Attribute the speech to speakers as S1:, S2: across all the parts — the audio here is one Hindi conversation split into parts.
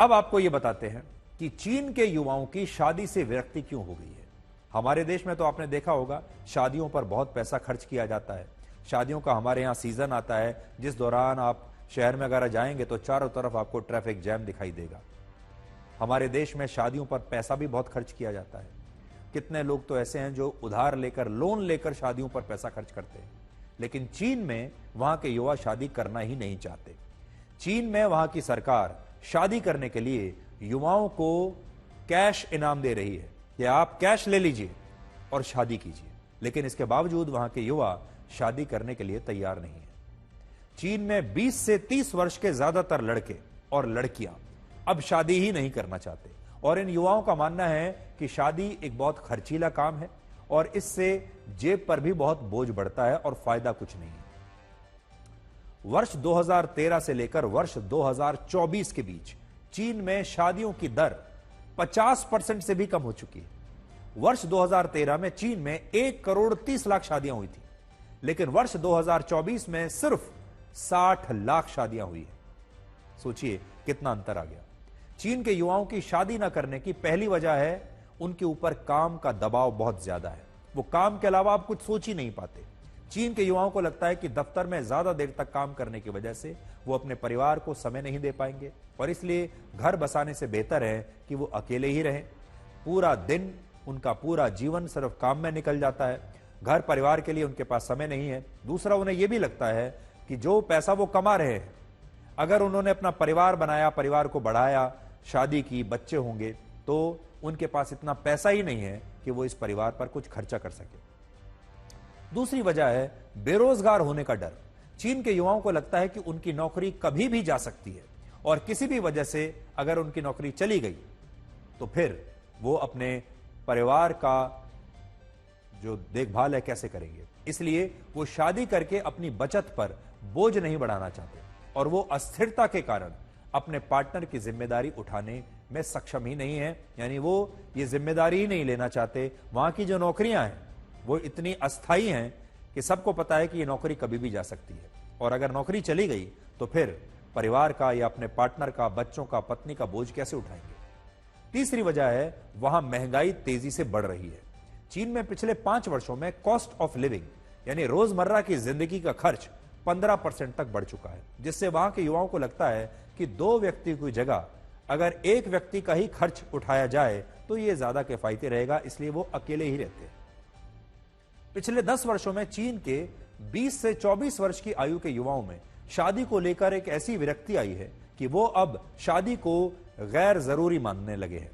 S1: अब आपको यह बताते हैं कि चीन के युवाओं की शादी से विरक्ति क्यों हो गई है। हमारे देश में तो आपने देखा होगा, शादियों पर बहुत पैसा खर्च किया जाता है। शादियों का हमारे यहां सीजन आता है, जिस दौरान आप शहर में अगर जाएंगे तो चारों तरफ आपको ट्रैफिक जैम दिखाई देगा। हमारे देश में शादियों पर पैसा भी बहुत खर्च किया जाता है। कितने लोग तो ऐसे हैं जो उधार लेकर, लोन लेकर शादियों पर पैसा खर्च करते हैं। लेकिन चीन में वहां के युवा शादी करना ही नहीं चाहते। चीन में वहां की सरकार शादी करने के लिए युवाओं को कैश इनाम दे रही है कि आप कैश ले लीजिए और शादी कीजिए। लेकिन इसके बावजूद वहां के युवा शादी करने के लिए तैयार नहीं है। चीन में 20 से 30 वर्ष के ज्यादातर लड़के और लड़कियां अब शादी ही नहीं करना चाहते और इन युवाओं का मानना है कि शादी एक बहुत खर्चीला काम है और इससे जेब पर भी बहुत बोझ बढ़ता है और फायदा कुछ नहीं है। वर्ष 2013 से लेकर वर्ष 2024 के बीच चीन में शादियों की दर 50% से भी कम हो चुकी है। वर्ष 2013 में चीन में 1 करोड़ 30 लाख शादियां हुई थी, लेकिन वर्ष 2024 में सिर्फ 60 लाख शादियां हुई है। सोचिए कितना अंतर आ गया। चीन के युवाओं की शादी ना करने की पहली वजह है उनके ऊपर काम का दबाव बहुत ज्यादा है। वो काम के अलावा आप कुछ सोच ही नहीं पाते। चीन के युवाओं को लगता है कि दफ्तर में ज्यादा देर तक काम करने की वजह से वो अपने परिवार को समय नहीं दे पाएंगे और इसलिए घर बसाने से बेहतर है कि वो अकेले ही रहें। पूरा दिन, उनका पूरा जीवन सिर्फ काम में निकल जाता है। घर परिवार के लिए उनके पास समय नहीं है। दूसरा, उन्हें यह भी लगता है कि जो पैसा वो कमा रहे हैं, अगर उन्होंने अपना परिवार बनाया, परिवार को बढ़ाया, शादी की, बच्चे होंगे, तो उनके पास इतना पैसा ही नहीं है कि वो इस परिवार पर कुछ खर्चा कर सके। दूसरी वजह है बेरोजगार होने का डर। चीन के युवाओं को लगता है कि उनकी नौकरी कभी भी जा सकती है और किसी भी वजह से अगर उनकी नौकरी चली गई तो फिर वो अपने परिवार का जो देखभाल है कैसे करेंगे। इसलिए वो शादी करके अपनी बचत पर बोझ नहीं बढ़ाना चाहते और वो अस्थिरता के कारण अपने पार्टनर की जिम्मेदारी उठाने में सक्षम ही नहीं है। यानी वो ये जिम्मेदारी ही नहीं लेना चाहते। वहां की जो नौकरियां हैं वो इतनी अस्थायी हैं कि सबको पता है कि ये नौकरी कभी भी जा सकती है और अगर नौकरी चली गई तो फिर परिवार का या अपने पार्टनर का, बच्चों का, पत्नी का बोझ कैसे उठाएंगे। तीसरी वजह है वहां महंगाई तेजी से बढ़ रही है। चीन में पिछले 5 वर्षों में कॉस्ट ऑफ लिविंग यानी रोजमर्रा की जिंदगी का खर्च 15% तक बढ़ चुका है, जिससे वहां के युवाओं को लगता है कि 2 व्यक्ति की जगह अगर 1 व्यक्ति का ही खर्च उठाया जाए तो यह ज्यादा किफायती रहेगा। इसलिए वो अकेले ही रहते हैं। पिछले 10 वर्षों में चीन के 20 से 24 वर्ष की आयु के युवाओं में शादी को लेकर एक ऐसी विरक्ति आई है कि वो अब शादी को गैर जरूरी मानने लगे हैं।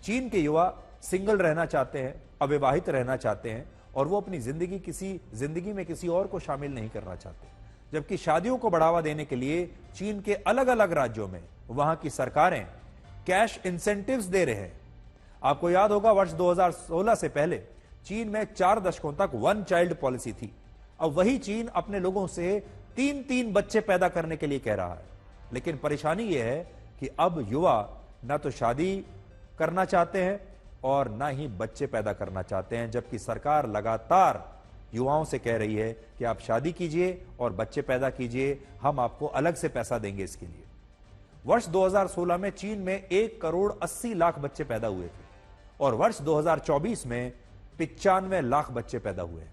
S1: चीन के युवा सिंगल रहना चाहते हैं, अविवाहित रहना चाहते हैं और वो अपनी जिंदगी में किसी और को शामिल नहीं करना चाहते। जबकि शादियों को बढ़ावा देने के लिए चीन के अलग अलग राज्यों में वहां की सरकारें कैश इंसेंटिव्स दे रहे हैं। आपको याद होगा, वर्ष 2016 से पहले चीन में 4 दशकों तक 1 चाइल्ड पॉलिसी थी। अब वही चीन अपने लोगों से 3-3 बच्चे पैदा करने के लिए कह रहा है। लेकिन परेशानी यह है कि अब युवा ना तो शादी करना चाहते हैं और ना ही बच्चे पैदा करना चाहते हैं, जबकि सरकार लगातार युवाओं से कह रही है कि आप शादी कीजिए और बच्चे पैदा कीजिए, हम आपको अलग से पैसा देंगे इसके लिए। वर्ष 2016 में चीन में 1 करोड़ 80 लाख बच्चे पैदा हुए थे और वर्ष 2024 में 95 लाख बच्चे पैदा हुए हैं।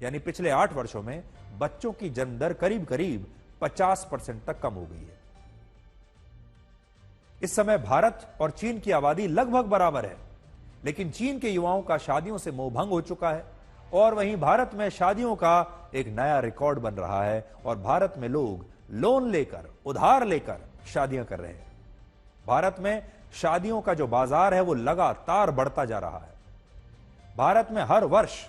S1: यानी पिछले 8 वर्षों में बच्चों की जन्म दर करीब करीब 50% तक कम हो गई है। इस समय भारत और चीन की आबादी लगभग बराबर है, लेकिन चीन के युवाओं का शादियों से मोहभंग हो चुका है और वहीं भारत में शादियों का एक नया रिकॉर्ड बन रहा है और भारत में लोग लोन लेकर, उधार लेकर शादियां कर रहे हैं। भारत में शादियों का जो बाजार है वो लगातार बढ़ता जा रहा है। भारत में हर वर्ष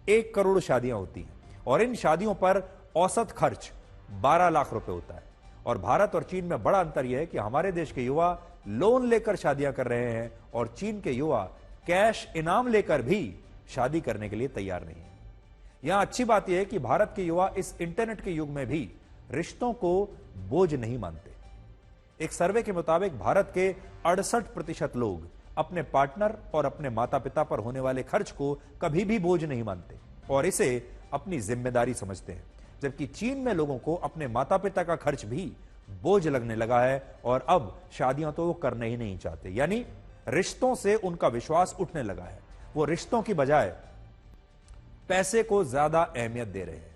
S1: 1 करोड़ शादियां होती हैं और इन शादियों पर औसत खर्च 12 लाख रुपए होता है। और भारत और चीन में बड़ा अंतर यह है कि हमारे देश के युवा लोन लेकर शादियां कर रहे हैं और चीन के युवा कैश इनाम लेकर भी शादी करने के लिए तैयार नहीं है। यहां अच्छी बात यह है कि भारत के युवा इस इंटरनेट के युग में भी रिश्तों को बोझ नहीं मानते। एक सर्वे के मुताबिक भारत के 68% लोग अपने पार्टनर और अपने माता पिता पर होने वाले खर्च को कभी भी बोझ नहीं मानते और इसे अपनी जिम्मेदारी समझते हैं, जबकि चीन में लोगों को अपने माता पिता का खर्च भी बोझ लगने लगा है और अब शादियां तो वो करना ही नहीं चाहते। यानी रिश्तों से उनका विश्वास उठने लगा है। वो रिश्तों की बजाय पैसे को ज्यादा अहमियत दे रहे हैं।